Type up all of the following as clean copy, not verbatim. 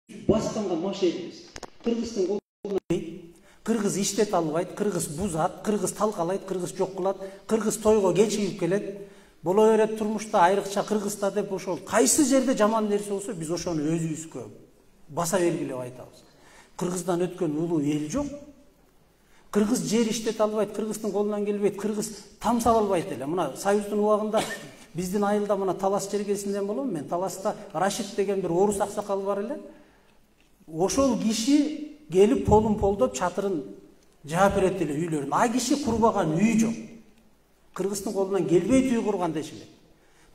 басқанға маш елміз. Қырғыздың қолынан дейді. Кыргыз иштете албайт, кыргыз бузат, кыргыз талкалайт, кыргыз жок кылат, кыргыз тойго кечигип келет. Боло берет турмушта айрыкча кыргызда деп ошол кайсы жерде жаман нерсе болсо биз ошону өзүбүзгө баса белгилеп айтабыз. Кыргыздан өткөн улуу эл жок. Кыргыз жер иштете албайт, кыргыздын колунан келбейт, кыргыз там саба албайт эле. Мына Союздун убагында биздин айылда мына Талас жергесинден болом мен. Таласта Рашид деген бир орус аксакал бар эле. Ошол киши gelip polun-poldop çatırın cevap берет эле үйлөрүн. А киши курбаган үй жок. Кыргыздын колунан келбейт үй курган дешилет.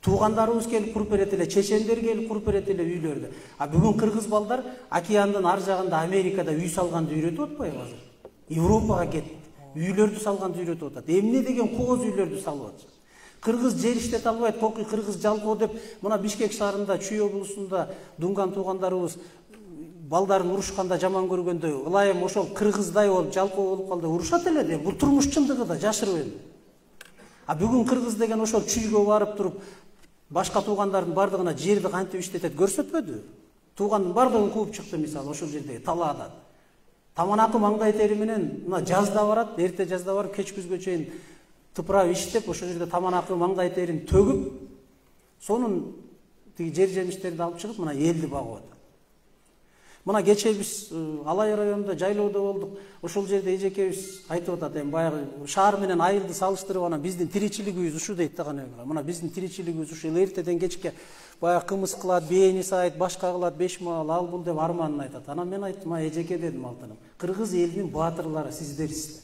Туугандарыбыз келип куруп берет эле, чечендер келип куруп берет эле үйлөрдү. А бүгүн кыргыз балдар океандын ар жагында Америкада үй салганды үйрөтүп атпайбы азыр? Европага кетти. Үйлөрдү салганды үйрөтүп атат. Эмне деген кооз үйлөрдү салып атат. Кыргыз жер иштете албайт, кокуй кыргыз жалкоо деп мына Бишкек шаарында, Чүй облусунда дунган туугандарыбыз балдарын урушканда жаман көргөндө ылайым ошол кыргыздай болуп жалкоо болуп калды урушат эле деп. Бул турмуш чындыгы да жашырып эле. А бүгүн кыргыз деген ошол Чүйгө барып туруп башка туугандардын бардыгына жерди кантип иштетет көрсөтпөдү. Туугандын бардыгын кууп чыкты мисалы ошол жердеги талаадан. Таманакы маңдай тери менен мына жазда барат, эрте жазда барып кеч күзгө чейин тыпырап иштеп ошол жерде таманакы маңдай терин төгүп, сонун тиги жер жемиштерди алып чыгып мына элди багып атат. Мына кече биз Алай районунда жайлоодо болдук. Ошол жерде эжекебиз айтып атат, эми баягы шаар менен айылды салыштырып анан биздин тиричилигибиз ушу дейт да кана. Мына биздин тиричилигибиз ушу эртеден кечке баягы кымыз кылат, бээни сайт, башка кылат, беш маал, ал бул деп арманын айтат. Анан мен айттым, эжеке дедим алтыным. Кыргыз элинин баатырлары сиздерсиздер.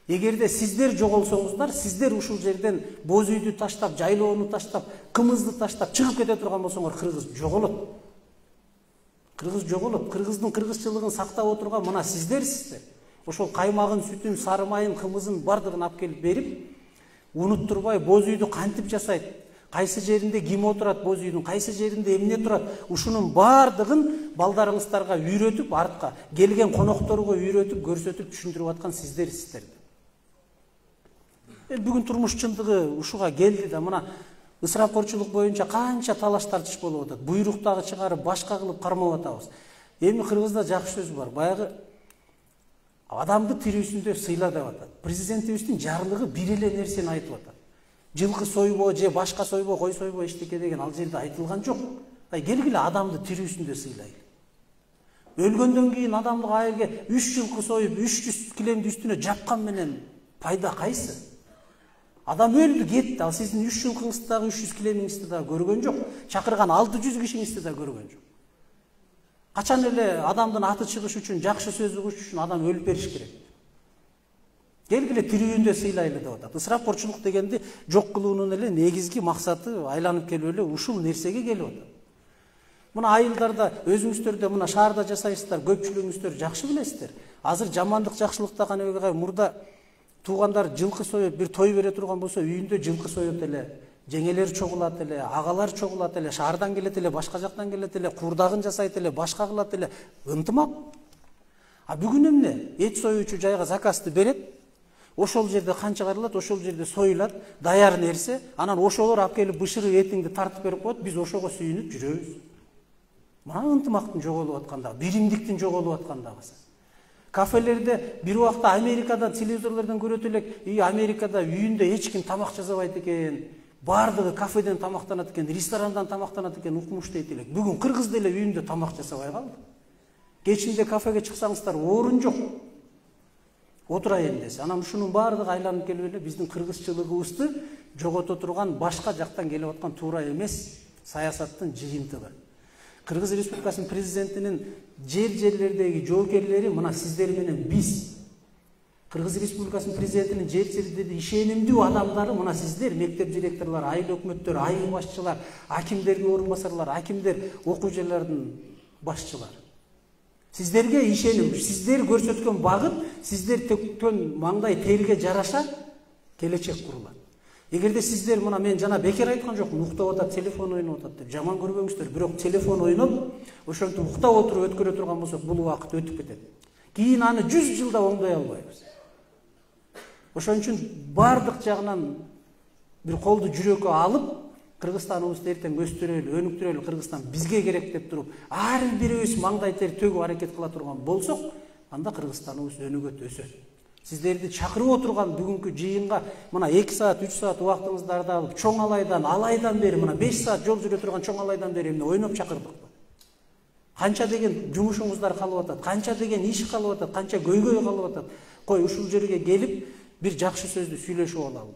Эгерде сиздер жоголсоңуздар, сиздер ушул жерден боз үйдү таштап, жайлоону таштап, кымызды таштап чыгып кете турган болсоңор кыргыз жоголот. Кыргыз жоголот. Кыргыздын кыргызчылыгын сактап отурган мына сиздерсиздер. Ошол каймагын, сүтүн, сары майын, кымызын бардыгын алып келип берип, унуттурбай боз үйдү кантип жасайт, кайсы жеринде ким отурат боз үйдүн, кайсы жеринде эмне турат, ушунун бардыгын балдарыңыздарга үйрөтүп, артка келген конокторго үйрөтүп, көрсөтүп, түшүндүрүп аткан сиздерсиздер. Бүгүн турмуш чындыгы ушуга келди да мына ысырапкорчулук боюнча канча талаш тартыш болуп атат. Буйруктагы чыгарып башка кылып кармап атабыз. Эми кыргызда жакшы сөз бар. Баягы адамды тирүүсүндө сыйла деп атат. Президентибиздин жарлыгы бир эле нерсени айтып атат. Жылкы сойбоо же башка сойбоо, кой сойбоо эчтеке деген ал жерде айтылган жок. Келгиле адамды тирүүсүндө сыйлайлы. Өлгөндөн кийин адамдык айылга 3 жылкы союп 300 килемди үстүнө жапкан менен пайда кайсы? Адам өлдү, кетти. Ал сиздин 3 жылкыңызды дагы 300 килемиңизди дагы көргөн жок. Чакырган 600 кишиңизди дагы көргөн жок. Качан эле адамдын аты чыгыш үчүн, жакшы сөз угуш үчүн адам өлүп бериш керек. Келгиле тирүүндө сыйлайлы деп атат. Ысырапкорчулук дегенди жок кылуунун эле негизги максаты айланып келип эле ушул нерсеге келип атат. Мына айылдарда өзүңүздөр да мына шаарда жасайсыздар, көпчүлүгүңүздөр жакшы билесиздер. Азыр жамандык жакшылыкта гана мурда туугандар жылкы союп бир той бере турган болсо үйүндө жылкы союп эле, жеңелер чогулат эле, агалар чогулат эле, шаардан келет эле, башка жактан келет эле, курдагын жасайт эле, башка кылат эле, ынтымак. А бүгүн эмне? Эт союучу жайга заказды берет, ошол жерде канчыгарылат, ошол жерде союлат, даяр нерсе, анан ошолор алып келип бышырып этиңди тартып берип коет, биз ошого сүйүнүп жүрөбүз. Мына ынтымактын жоголуп аткандыгы, биримдиктин жоголуп аткандыгы. Кафелерде бир убакта Америкада телевизорлордон көрөт элек, Америкада үйүндө эч ким тамак жасабайт экен, бардыгы кафеден тамактанат экен, ресторандан тамактанат экен, укмуш дейт элек. Бүгүн кыргыз деле үйүндө тамак жасабай калды. Кечинде кафеге чыксаңыздар орун жок. Отурайын десе, анан ушунун бардыгы айланып келип эле биздин кыргызчылыгыбызды жогото турган башка жактан келип аткан туура эмес саясаттын жыйынтыгы. Кыргыз Республикасынын президентинин жерлердеги жоокерлери мына сиздер менен биз. Кыргыз Республикасынын президентинин жерлердеги ишенимдүү адамдары мына сиздер, мектеп директорлору, айыл өкмөттөрү, айыл башчылар, акимдердин орун басарлары, акимдер, окуу жайлардын башчылары. Сиздерге ишеним, сиздер көрсөткөн багыт, сиздер төккөн маңдай терге жараша келечек курулат. Эгерде сиздер мына мен жана бекер айткан жокмун, уктап атат, телефон ойноп атат деп жаман көрбөңүздөр, бирок телефон ойноп, ошентип уктап отуруп өткөрө турган болсок, бул убакыт өтүп кетет. Кийин аны 100 жылда оңдой албайбыз. Ошон үчүн бардык жагынан бир колду жүрөккө алып, Кыргызстаныбызды эртең өстүрөлү, өнүктүрөлү, Кыргызстан бизге керек деп туруп, ар бирибиз маңдай тер төгүп аракет кыла турган болсок, анда Кыргызстаныбыз өнүгөт, өсөт. Сиздерди чакырып отурган бүгүнкү жыйынга мына 2 саат, 3 саат убактыңыздарды алып, чоң алайдан бери, мына 5 саат жол жүрө турган чоң алайдан бери эмне ойноп чакырдык. Канча деген жумушуңуздар калып атат, канча деген иш калып атат, канча көйгөй калып атат. Кой ушул жерге келип бир жакшы сөздү сүйлөшүп алалы.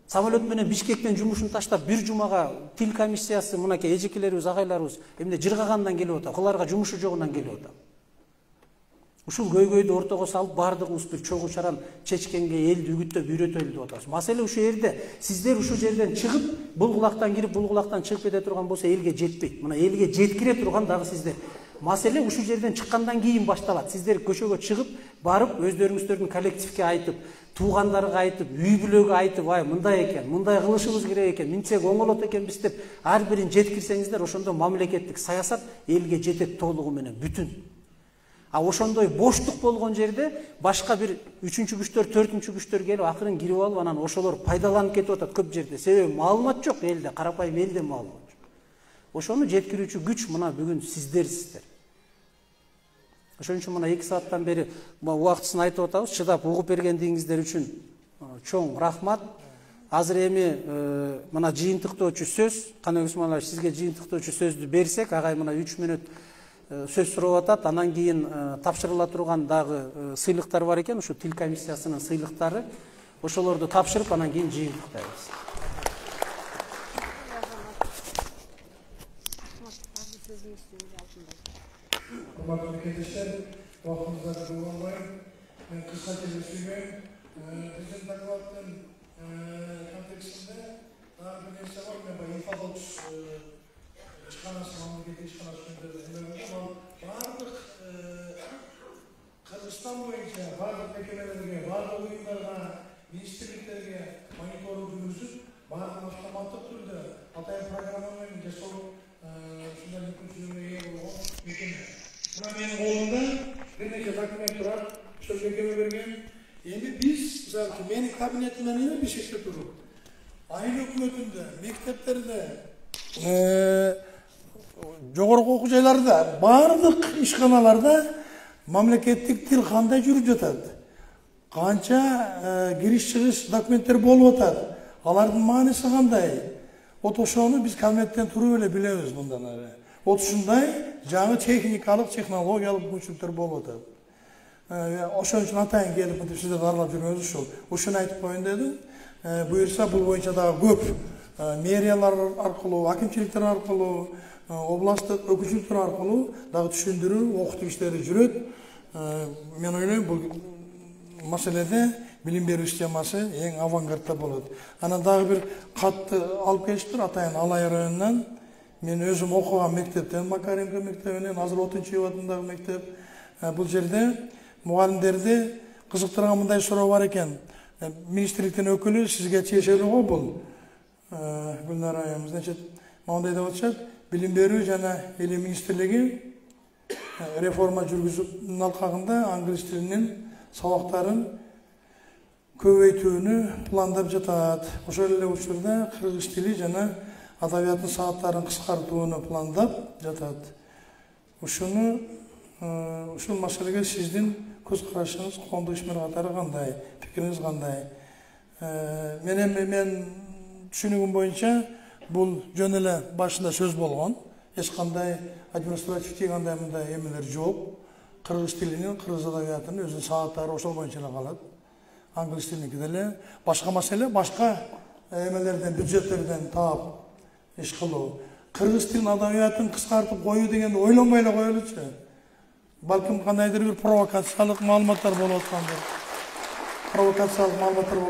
Самолет менен Бишкектен жумушун таштап бир жумага тил комиссиясы мынакей эжекелерибиз, агайларыбыз эмне жыргагандан келип атат, аларга жумушу жогунан келип атат. Ушул көйгөйдү ортого салып бардыгыбыз бир чогуу чаран чечкенге элди үгүттөп үйрөтөлү деп атабыз. Маселе ушул жерде. Сиздер ушул жерден чыгып, бул кулактан кирип, бул кулактан чыгып кете турган болсо элге жетпейт. Мына элге жеткире турган дагы сиздер. Маселе ушул жерден чыккандан кийин башталат. Сиздер көчөгө чыгып, барып өздөрүңүздөрдүн коллективге айтып, туугандарга айтып, үй бүлөгө айтып, ай мындай экен, мындай кылышыбыз керек экен, минтсек оңолот экенбиз деп ар бирин жеткирсеңиздер, ошондо мамлекеттик саясат элге жетет толугу менен бүтүн. А ошондой боштук болгон жерде башка бир 3-чү күчтөр, 4-чү күчтөр келип акырын кирип алып, анан ошолор пайдаланып кетип атат көп жерде. Себеби маалымат жок элде, карапайым элде маалымат жок. Ошону жеткирүүчү күч мына бүгүн сиздерсиздер. Ошон үчүн мына 2 сааттан бери убактысын айтып атабыз, чыдап угуп бергендигиңиздер үчүн чоң рахмат. Азыр эми мына жыйынтыктоочу сөз, Каныбек Усманович, сизге жыйынтыктоочу сөздү берсек, агай мына 3 мүнөт сөз сурап атат, анан кийин тапшырыла турган дагы сыйлыктар бар экен, ушу тил комиссиясынын сыйлыктары. Ошолорду тапшырып, анан кийин жыйынтыктайбыз. Урматтуу кеңештер, убактыңызды албайм. Мен кыска келишүүгө биздин докладдын контекстинде дагы бир нерсе бар. Мен инфобокс ишканасы, мамлекеттик ишканасы бардык Кыргызстан боюнча бардык мекемелерге, бардык уюмдарга, министрликтерге мониторинг жүргүзүп, бардык автоматтык түрдө атайын программа менен жасоо ушундай мүмкүнчүлүгүнө ээ болгон мекеме. Мына менин колумда бир нече документ турат, ошол мекеме берген. Эми биз, мисалы, менин кабинетимден эле Бишкекте туруп, айыл өкмөтүндө, мектептерде, жогорку окуу жайларда, бардык ишканаларда мамлекеттик тил кандай жүрүп жатат? Канча кириш-чыгыш документтер болуп атат? Алардын мааниси кандай? Вот ошону биз кабинеттен туруп эле билебиз мындан ары. Вот ушундай жаңы техникалык, технологиялык мүмкүнчүлүктөр болуп атат. Ошон үчүн атайын келип мынтип сиздерди каарлап жүргөнүбүз ушул. Ушуну айтып коеюн дедим. Буюрса бул боюнча дагы көп мэриялар аркылуу, акимчиликтер аркылуу, областтык өкүлчүлүктөр аркылуу дагы түшүндүрүү, окутуу иштери жүрөт. Мен ойлойм бул маселеде билим берүү системасы эң авангардта болот. Анан дагы бир катты алып келиштир атайын Алай районунан. Мен өзүм окуган мектептен, Макаренко мектебинен, азыр 30-чы атындагы мектеп. Бул жерде мугалимдерди кызыктырган мындай суроо бар экен. Министрликтин өкүлү сизге тиешелүү го бул. Гүлнар айым, значит, мындай деп атышат, билим берүү жана эле министрлиги реформа жүргүзүүнүн алкагында англис тилинин сабактарын көбөйтүүнү пландап жатат. Ошол эле учурда кыргыз тили жана адабияттын сааттарын кыскартууну пландап жатат. Ушул маселеге сиздин көз карашыңыз, коомдук ишмер катары кандай, пикириңиз кандай? Мен түшүнүгүм боюнча бул жөн эле башында сөз болгон. Эч кандай административдик кандай мындай эмелер жок. Кыргыз тилинин, кыргыз адабиятынын өзүнүн сааттары ошол боюнча эле калат. Англис тилиники деле. Башка маселе, башка эмелерден, бюджеттерден таап иш кылуу. Кыргыз тилин адабиятын кыскартып коюу дегенди ойлонбой эле коелучу. Балким кандайдыр бир провокациялык маалыматтар болуп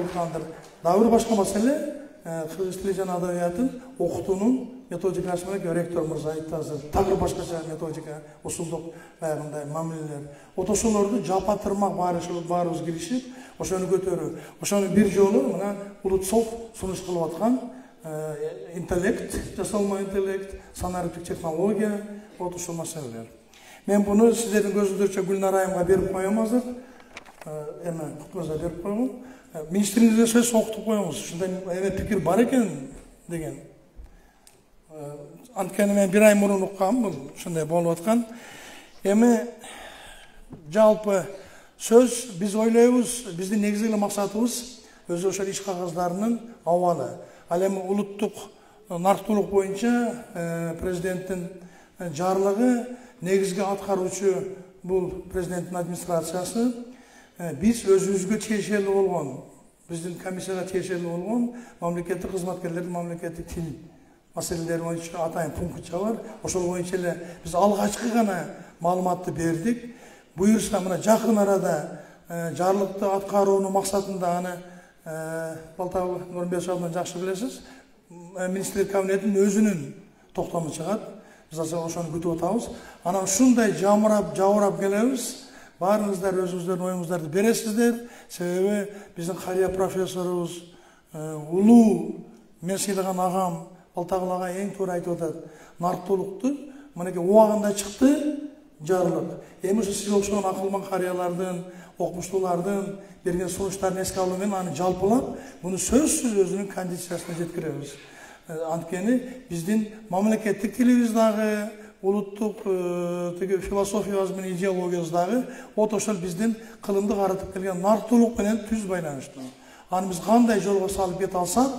аткандыр. Дагы бир башка маселе, кыргыз тили жана адабиятын окутуунун методикасы менен ректор мырза айтты азыр. Дагы башкача методика, усулдук баягындай мамилелер. Вот ошолорду жапатырмак баарыбыз киришип, ошону көтөрүү. Ошону бир жолу мына Улутсов сунуш кылып аткан интеллект, жасалма интеллект, санариптик технология, вот ушул маселелер. Мен буну сиздердин көзүңүздөрчө Гүлнар айымга берип коем азыр. Куткуза берип койгом. Министриңизге сөз окутуп коюңуз. Ушундай эме пикир бар экен деген. Анткени мен бир ай мурун уккам, бул ушундай болуп аткан. Эми жалпы сөз биз ойлойбуз, биздин негизги максатыбыз өзү ошол иш кагаздарынын абалы. Ал эми улуттук нарктуулук боюнча президенттин жарлыгы негизги аткаруучу бул президенттин администрациясы. Биз өзүбүзгө тиешелүү болгон, биздин комиссияга тиешелүү болгон мамлекеттик кызматкерлердин мамлекеттик тил маселелери боюнча атайын пунктча бар. Ошол боюнча эле биз алгачкы гана маалыматты бердик. Буюрса мына жакын арада жарлыкты аткаруунун максатында аны Балтабай Нурмбетов абдан жакшы билесиз, министрлер кабинетинин өзүнүн токтому чыгат. Биз ошону күтүп атабыз. Анан ушундай жабырап келебиз. Баарыңыздар өзүңүздөрдүн оюңуздарды бересиздер. Себеби биздин карыя профессорубуз улуу, мен сыйлаган агам Балтагул агай эң туура айтып атат. Нарктуулукту мынакей убагында чыкты жарлык. Эми ушу сиз окшогон акылман карыялардын, окумуштуулардын берген сунуштарын эске алуу менен аны жалпылап, муну сөзсүз өзүнүн кондициясына жеткиребиз. Анткени биздин мамлекеттик тилибиз дагы, улуттук философиябыз менен идеологиябыз дагы ошол биздин кылымды карытып келген нарктуулук менен түз байланыштуу. Аны биз кандай жолго салып кете алсак,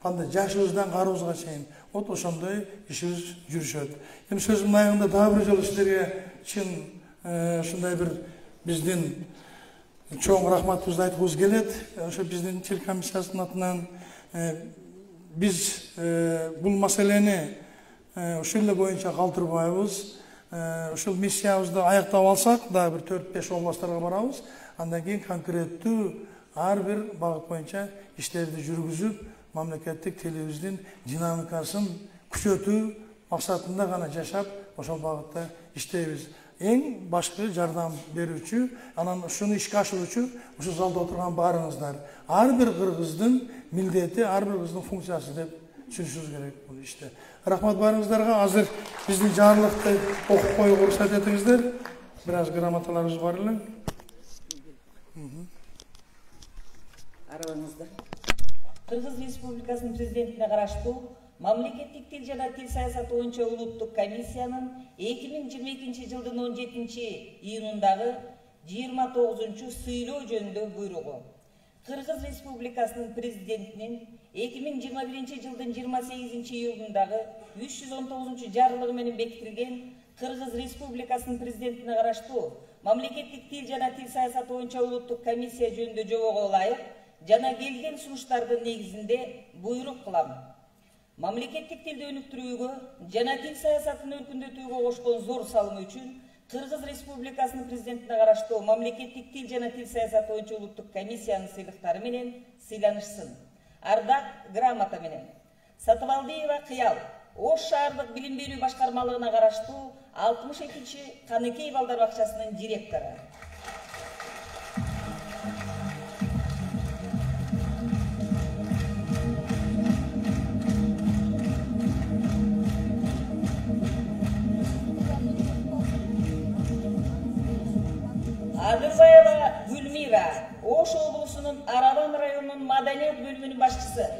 кандай жашыбыздан карыбызга чейин ошондой ишибиз жүрүшөт. Эми сөзүмдүн аягында дагы бир жолу силерге чын ушундай бир биздин чоң рахматыбызды айткыбыз келет. Ошо биздин тил комиссиясынын атынан биз бул маселени ушул эле боюнча калтырбайбыз. Ушул миссиябызды аяктап алсак, дагы бир 4-5 областтарга барабыз. Андан кийин конкреттүү ар бир багыт боюнча иштерди жүргүзүп, мамлекеттик тилибиздин динамикасын күчөтүү максатында гана жашап, ошол багытта иштейбиз. Эң башкы жардам берүүчү, анан ушуну ишке ашыруучу ушу залда отурган баарыңыздар. Ар бир кыргыздын милдети, ар бир кыргыздын функциясы деп түшүнүшүңүз керек бул иште. Рахмат баарыңыздарга. Азыр биздин жарлыкты окуп коюуга уруксат этиңиздер. Бир аз грамоталарыбыз бар эле. Арабаңыздар. Кыргыз Республикасынын президентине караштуу Мамлекеттик тил жана тил саясаты боюнча улуттук комиссиянын 2022 жылдын 17 июнундагы 29 сыйлоо жөнүндө буйругу. Кыргыз Республикасынын президентинин 2021 жылдын 28 июлундагы 319 жарлыгы менен бекитилген Кыргыз Республикасынын президентине караштуу Мамлекеттик тил жана тил саясаты боюнча улуттук комиссия жөнүндө жобого ылайык жана келген сунуштардын негизинде буйрук кылам. Мамлекеттик тилди өнүктүрүүгө жана тил саясатын өркүндөтүүгө кошкон зор салымы үчүн Кыргыз Республикасынын президентине караштуу Мамлекеттик тил жана тил саясаты боюнча улуттук комиссиянын сыйлыктары менен сыйланышсын. Ардак грамота менен Сатыбалдиева Кыял Ош шаардык билим берүү башкармалыгына караштуу 62-чи Каныкей балдар бакчасынын директору. Адырбаева Гүлмира, Ош облусунун Арабан районунун маданият бөлүмүнүн башчысы.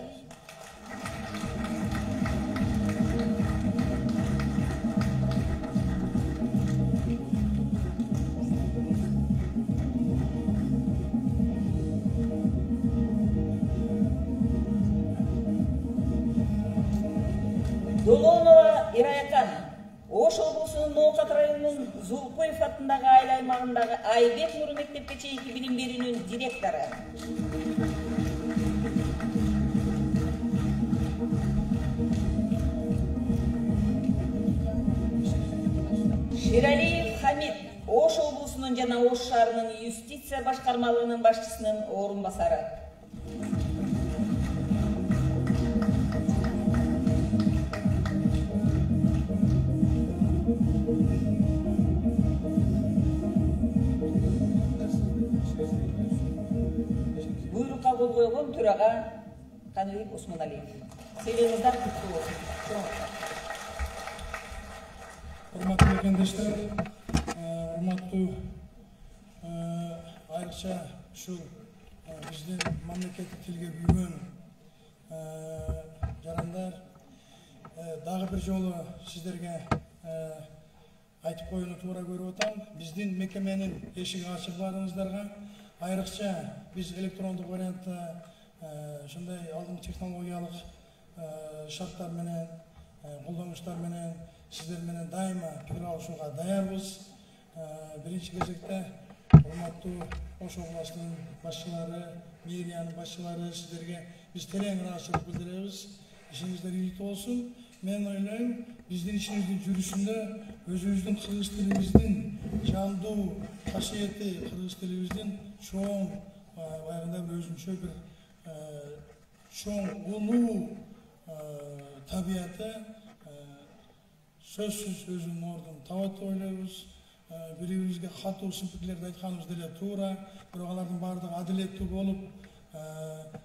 Долонова Ираякан, Ош облусунун Ноокат районунун Зулкоев атындагы айыл аймагындагы Айбек Нуру мектепке чейинки билим берүүнүн директору. Ширалиев Хамид, Ош облусунун жана Ош шаарынын юстиция башкармалыгынын башчысынын орун басары. Буйрукка кол койгон төрага Каныбек Осмоналиев. Сыйлыгыңыздар куттуу болсун. Урматтуу мекендештер, урматтуу айрыкча ушул биздин мамлекеттик тилге күйгөн жарандар, дагы бир жолу сиздерге айтып коюуну туура көрүп атам. Биздин мекеменин эшиги ачык баарыңыздарга. Айрыкча биз электрондук вариантта ушундай алдыңкы технологиялык шарттар менен, колдонуштар менен сиздер менен дайыма пикир алышууга даярбыз. Биринчи кезекте урматтуу Ош областынын башчылары, мэриянын башчылары, сиздерге биз терең ыраазычылык билдиребиз. İşinizler iyilik olsun. Ben öyleyim. Bizden işinizin жүрүшүндө өзүбүздүн кыргыз тилибиздин жандуу касиети, кыргыз тилибиздин чоң баягындай өзүнчө бир чоң улуу табияты сөзсүз өзүнүн ордун табат деп ойлойбуз. Бири-бирибизге катуу сын пикирлерди айтканыбыз деле туура, бирок алардын баардыгы адилеттүү болуп,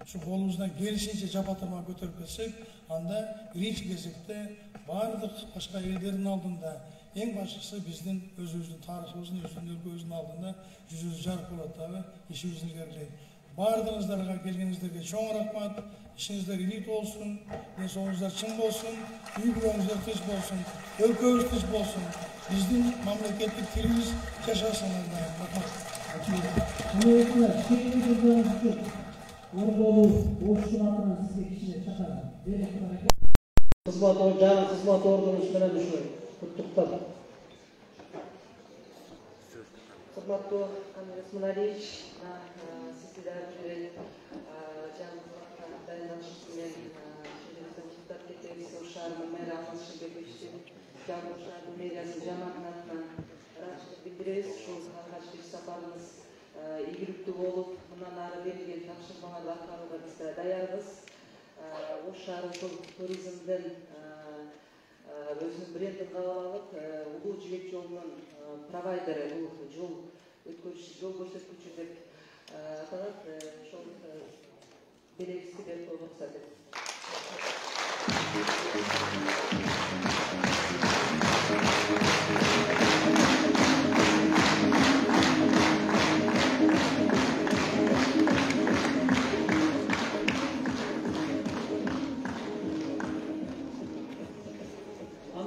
şu kolumuzdan gelişince japatırma götürüp gelsek, anda birinci кезекте бардык başka ellerin алдында en başkısı bizden özümüzün tarihimizin, özümüzün алдында yüzümüz жарык болот дагы, işimiz ilgirleydi. Bardığınızlarga kelgenizlerge çoğun rahmat, işinizler iyilik olsun, densoğunuzlar çın bolsun, büyüklerimizler tez bolsun, өлкөбүз tez bolsun, bizden mamleketlik tilimiz yaşasın. Rahmat. жаңы кызмат ордуңуз менен ушу куттуктап. Кызматтуу Камил Осмоналиевич, сиздер жаңы кызматка дайындалышыңыз менен шаарыбыздын депутат кетебиз, Ош шаарынын мэри Алмаз Шымбековичтин жаңы Ош шаарынын мэриясынын жамаатынын атынан ыраазычылык билдиребиз. Ушул алгачкы иш сапарыңыз ийгиликтүү болуп, мындан ары берилген тапшырмаларды аткарууга биз даярбыз. Ош шаарын туризмдин өзүнүн брендин кабыл алып, улуу жибек жолунун провайдери, бул жол өткөрүүчү, жол көрсөткүчү деп аталат. Ошол белгиси берип уруксат этиңиз.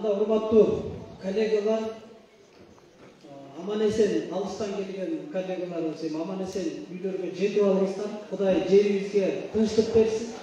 Урматтуу коллегалар, аман-эсен алыстан келген коллегаларыбыз аман-эсен үйлөргө жетип алыңыздар. Кудай жерибизге тынчтык берсин.